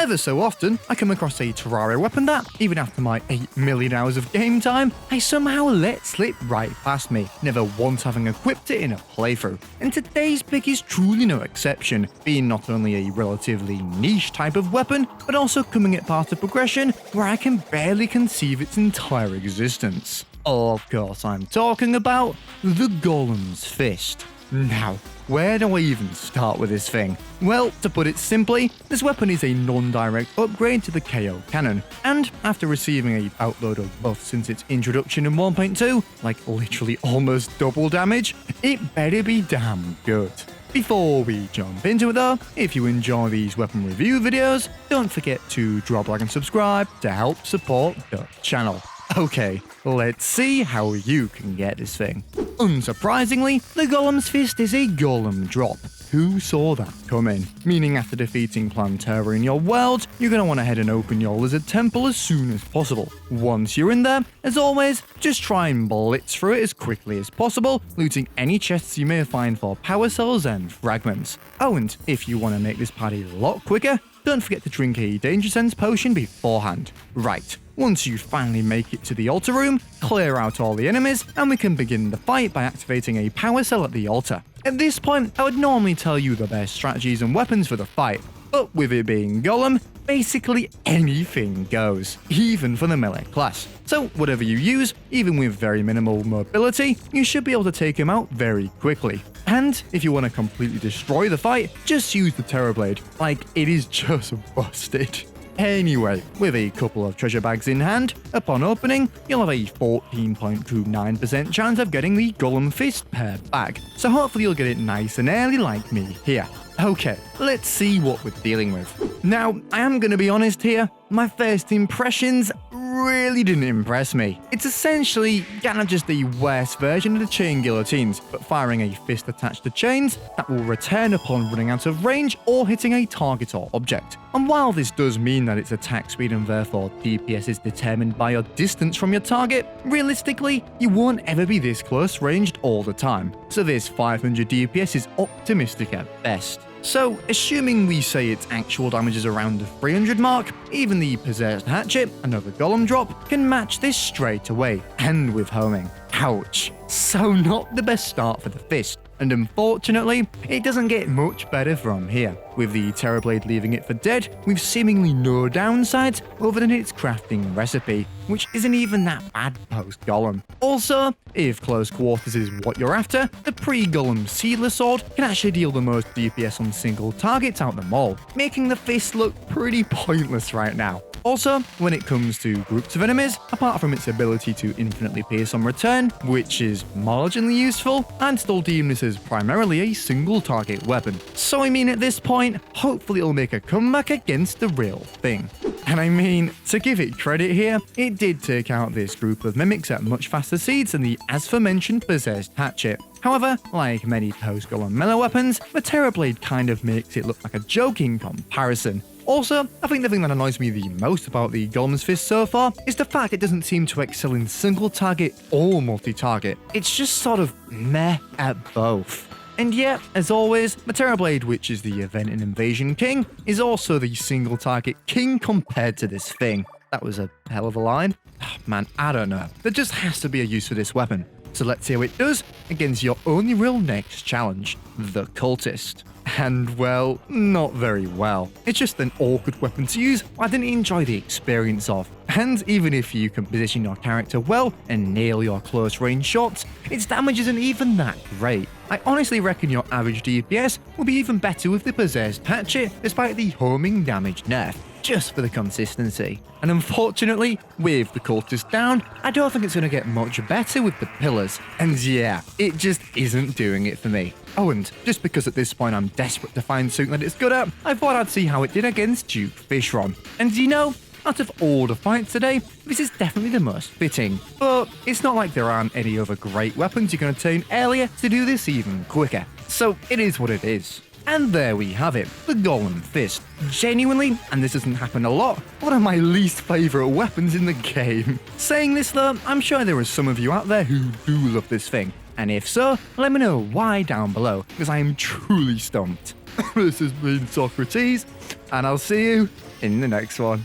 Ever so often, I come across a Terraria weapon that, even after my 8 million hours of game time, I somehow let slip right past me, never once having equipped it in a playthrough. And today's pick is truly no exception, being not only a relatively niche type of weapon, but also coming at part of progression where I can barely conceive its entire existence. Of course, I'm talking about the Golem's Fist. Now, where do I even start with this thing? Well, to put it simply, this weapon is a non-direct upgrade to the KO cannon, and after receiving a boatload of buffs since its introduction in 1.2, like literally almost double damage, it better be damn good. Before we jump into it though, if you enjoy these weapon review videos, don't forget to drop a like and subscribe to help support the channel. Okay, let's see how you can get this thing. Unsurprisingly, the Golem's Fist is a golem drop. Who saw that coming? Meaning after defeating Terraria in your world, you're going to want to head and open your lizard temple as soon as possible. Once you're in there, as always, just try and blitz through it as quickly as possible, looting any chests you may find for power cells and fragments. Oh, and if you want to make this party a lot quicker, don't forget to drink a Danger Sense potion beforehand. Right, once you finally make it to the altar room, clear out all the enemies, and we can begin the fight by activating a power cell at the altar. At this point, I would normally tell you the best strategies and weapons for the fight, but with it being Golem, basically anything goes, even for the melee class. So whatever you use, even with very minimal mobility, you should be able to take him out very quickly. And if you want to completely destroy the fight, just use the Terrorblade, like it is just busted. Anyway, with a couple of treasure bags in hand, upon opening, you'll have a 14.29% chance of getting the Golem Fist per bag, so hopefully you'll get it nice and early like me here. Okay, let's see what we're dealing with. Now, I am going to be honest here, my first impressions really didn't impress me. It's essentially kind of just the worst version of the chain guillotines, but firing a fist attached to chains that will return upon running out of range or hitting a target or object. And while this does mean that its attack speed and therefore DPS is determined by your distance from your target, realistically, you won't ever be this close ranged all the time. So this 500 DPS is optimistic at best. So, assuming we say its actual damage is around the 300 mark, even the Possessed Hatchet, another Golem drop, can match this straight away, and with homing. Ouch. So not the best start for the fist. And unfortunately, it doesn't get much better from here, with the Terrorblade leaving it for dead, with seemingly no downsides other than its crafting recipe, which isn't even that bad post-Golem. Also, if close quarters is what you're after, the pre-Golem Sealer Sword can actually deal the most DPS on single targets out them all, making the fist look pretty pointless right now. Also, when it comes to groups of enemies, apart from its ability to infinitely pierce on return, which is marginally useful, I'd still deem this as primarily a single target weapon. So I mean at this point, hopefully it'll make a comeback against the real thing. And I mean, to give it credit here, it did take out this group of mimics at much faster speeds than the as-aforementioned Possessed Hatchet. However, like many post-Golem melee weapons, the Terrorblade kind of makes it look like a joke in comparison. Also, I think the thing that annoys me the most about the Golem's Fist so far is the fact it doesn't seem to excel in single target or multi-target. It's just sort of meh at both. And yet, as always, the Terrorblade, which is the Event and Invasion King, is also the single target king compared to this thing. That was a hell of a line. Oh, man, I don't know. There just has to be a use for this weapon. So let's see how it does against your only real next challenge, the Cultist. And well, not very well. It's just an awkward weapon to use I didn't enjoy the experience of. And even if you can position your character well and nail your close range shots, its damage isn't even that great. I honestly reckon your average DPS will be even better with the Possessed Hatchet despite the homing damage nerf, just for the consistency. And unfortunately, with the Cultist down, I don't think it's going to get much better with the Pillars. And yeah, it just isn't doing it for me. Oh, and just because at this point I'm desperate to find something that it's good at, I thought I'd see how it did against Duke Fishron. And you know, out of all the fights today, this is definitely the most fitting. But it's not like there aren't any other great weapons you can obtain earlier to do this even quicker. So it is what it is. And there we have it, the Golem Fist. Genuinely, and this doesn't happen a lot, one of my least favourite weapons in the game. Saying this though, I'm sure there are some of you out there who do love this thing. And if so, let me know why down below, because I am truly stumped. This has been Socrates, and I'll see you in the next one.